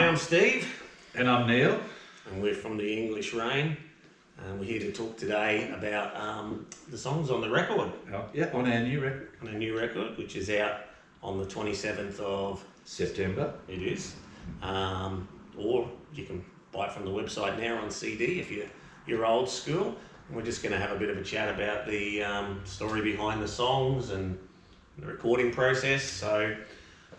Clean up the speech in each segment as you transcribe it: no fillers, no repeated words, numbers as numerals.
I'm Steve. And I'm Neil. And we're from the English Rain. And we're here to talk today about the songs on the record. On our new record. On our new record, which is out on the 27th of September. It is. Or you can buy it from the website now on CD if you're old school. And we're just going to have a bit of a chat about the story behind the songs and the recording process. So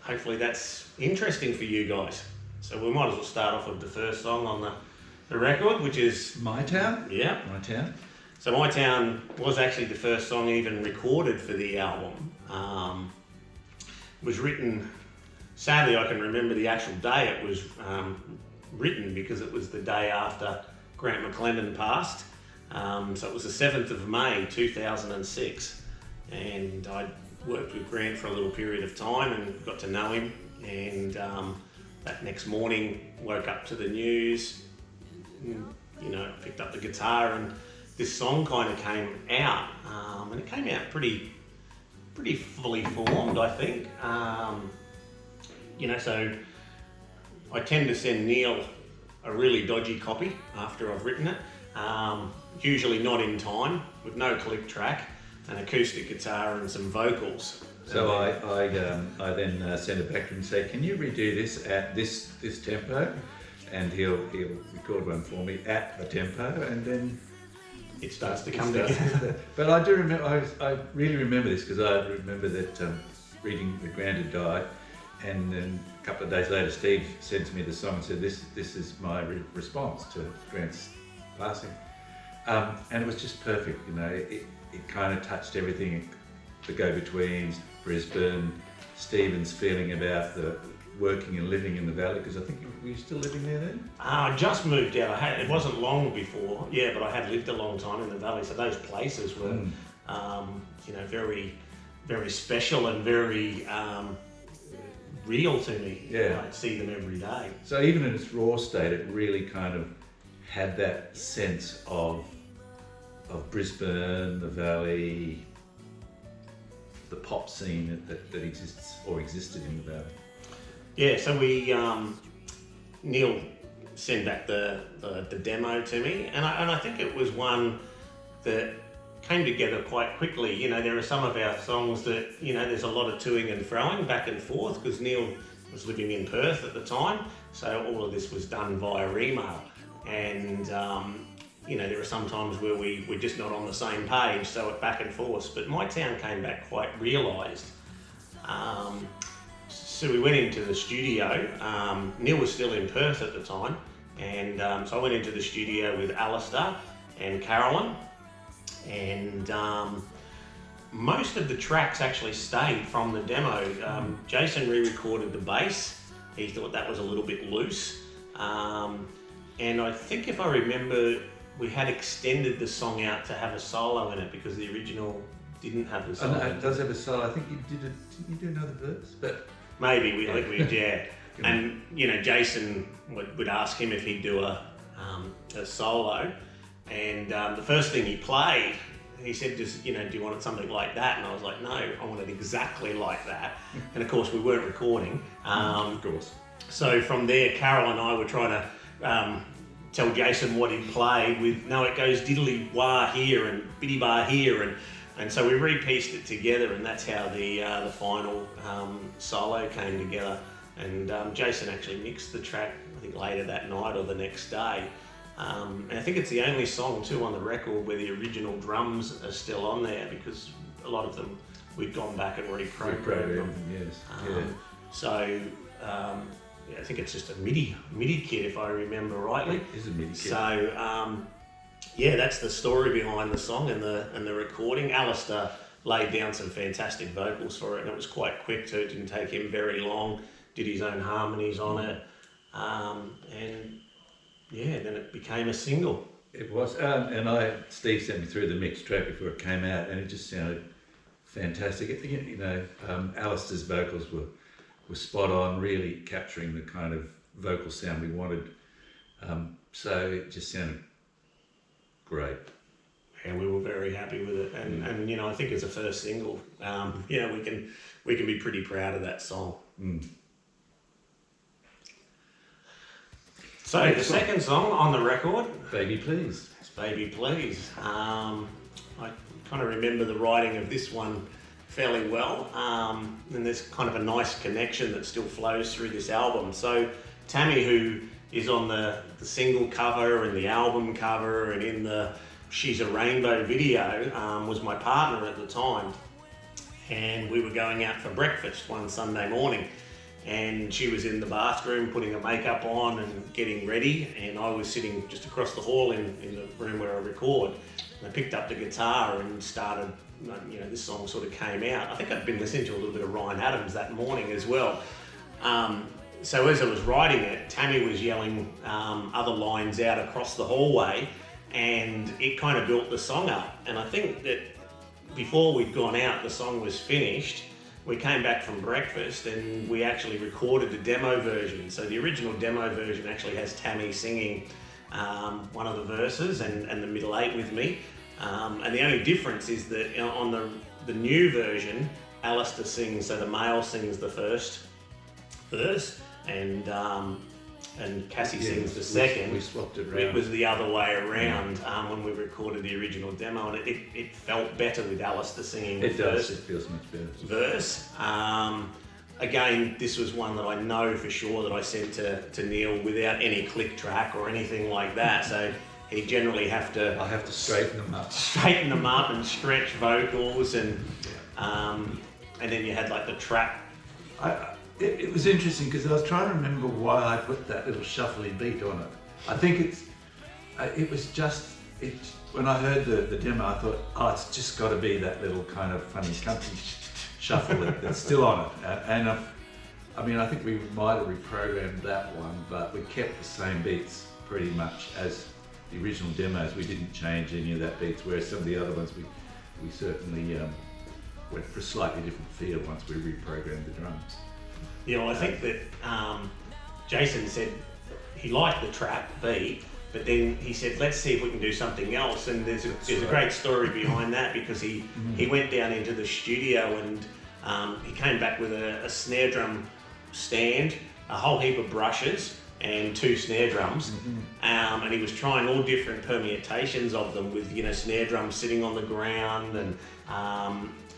hopefully that's interesting for you guys. So we might as well start off with the first song on the record, which is My Town? Yeah. My Town. So My Town was actually the first song even recorded for the album. It was written, sadly I can remember the actual day it was written because it was the day after Grant McLennan passed. So it was the 7th of May 2006, and I worked with Grant for a little period of time and got to know him, and that next morning woke up to the news, picked up the guitar, and this song kind of came out, and it came out pretty fully formed, I think. So I tend to send Neil a really dodgy copy after I've written it, usually not in time, with no click track, an acoustic guitar and some vocals. So I then send it back to him and say, can you redo this at this tempo? And he'll record one for me at the tempo, and then it starts to come together. But I do remember, I really remember this because I remember that reading that Grant had died, and then a couple of days later Steve sent to me the song and said, this is my response to Grant's passing. And it was just perfect, it kind of touched everything, the go-betweens, Brisbane, Stephen's feeling about the working and living in the valley, because I think were you still living there then? I just moved out. It wasn't long before, but I had lived a long time in the valley, so those places were, very, very special and very real to me. Yeah. I'd see them every day. So even in its raw state, it really kind of had that sense of Brisbane, the valley, the pop scene that exists or existed in the valley. Yeah, so we Neil sent back the demo to me, and I think it was one that came together quite quickly. There are some of our songs that there's a lot of toing and froing back and forth because Neil was living in Perth at the time, so all of this was done via email, and there are some times where we're just not on the same page, so it back and forth. But My Town came back quite realised. So we went into the studio. Neil was still in Perth at the time, and so I went into the studio with Alistair and Carolyn, and most of the tracks actually stayed from the demo. Jason re-recorded the bass. He thought that was a little bit loose, and I think if I remember, we had extended the song out to have a solo in it because the original didn't have the solo. It does have a solo. I think you did it. Didn't you do another verse? But maybe I think we did. And Jason would ask him if he'd do a solo, and the first thing he played, he said, "Just do you want it something like that?" And I was like, "No, I want it exactly like that." And of course, we weren't recording. Of course. So from there, Carol and I were trying to tell Jason what he'd play with. No, it goes diddly wah here and bitty bar here, and so we re-pieced it together, and that's how the final solo came together. And Jason actually mixed the track, I think later that night or the next day. And I think it's the only song too on the record where the original drums are still on there, because a lot of them we'd gone back and reprogrammed them. Yes. So I think it's just a MIDI kit, if I remember rightly. It is a MIDI kit. So that's the story behind the song and the recording. Alistair laid down some fantastic vocals for it, and it was quite quick too. It didn't take him very long. Did his own harmonies on it, then it became a single. It was, and Steve sent me through the mixed track before it came out, and it just sounded fantastic. Alistair's vocals were spot on, really capturing the kind of vocal sound we wanted. So it just sounded great. And we were very happy with it, and I think as a first single, we can be pretty proud of that song. So the second song on the record, Baby Please. is Baby Please. I kind of remember the writing of this one fairly well, and there's kind of a nice connection that still flows through this album. So Tammy, who is on the single cover and the album cover and in the She's a Rainbow video, was my partner at the time. And we were going out for breakfast one Sunday morning, and she was in the bathroom putting her makeup on and getting ready, and I was sitting just across the hall in the room where I record. And I picked up the guitar and started, this song sort of came out. I think I'd been listening to a little bit of Ryan Adams that morning as well. So as I was writing it, Tammy was yelling other lines out across the hallway, and it kind of built the song up. And I think that before we'd gone out, the song was finished. We came back from breakfast and we actually recorded a demo version. So the original demo version actually has Tammy singing one of the verses and the middle eight with me. And the only difference is that on the new version, Alistair sings, so the male sings the first verse, and Cassie sings the second. We swapped it around. It was the other way around when we recorded the original demo, and it felt better with Alistair singing the first It feels much better. verse. Again, this was one that I know for sure that I sent to Neil without any click track or anything like that. So he generally have to I have to straighten them up. and stretch vocals, and then you had like the trap. It was interesting because I was trying to remember why I put that little shuffly beat on it. I think it was just when I heard the demo, I thought, it's just got to be that little kind of funny country shuffle that's still on it. And I think we might have reprogrammed that one, but we kept the same beats pretty much as the original demos. We didn't change any of that beats, whereas some of the other ones we certainly went for a slightly different feel once we reprogrammed the drums. I think that Jason said he liked the trap beat, but then he said, let's see if we can do something else. And there's a great story behind that, because he went down into the studio and he came back with a snare drum stand, a whole heap of brushes and 2 snare drums. And he was trying all different permutations of them with, snare drums sitting on the ground. And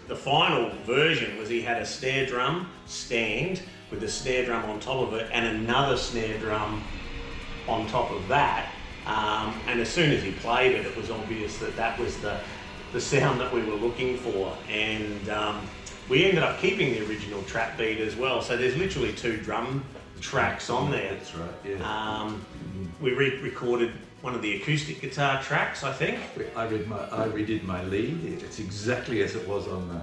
the final version was he had a snare drum stand with a snare drum on top of it and another snare drum on top of that. And as soon as he played it, it was obvious that was the sound that we were looking for. And we ended up keeping the original trap beat as well. So there's literally 2 drum tracks on there. That's right, yeah. We recorded one of the acoustic guitar tracks, I think. I redid my lead. It's exactly as it was on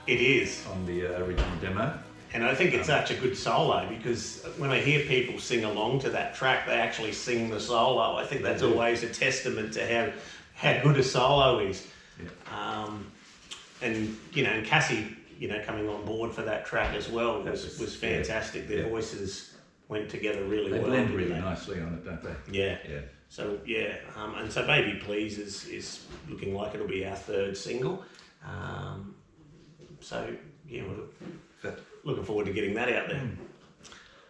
It is. the original demo. And I think it's such a good solo, because when I hear people sing along to that track, they actually sing the solo. I think that's always a testament to how good a solo is. Yeah. And Cassie, coming on board for that track as well was fantastic. Their voices went together really well. They blend really nicely on it, don't they? Yeah. Yeah. So and so Baby Please is looking like it'll be our 3rd single. We're looking forward to getting that out there.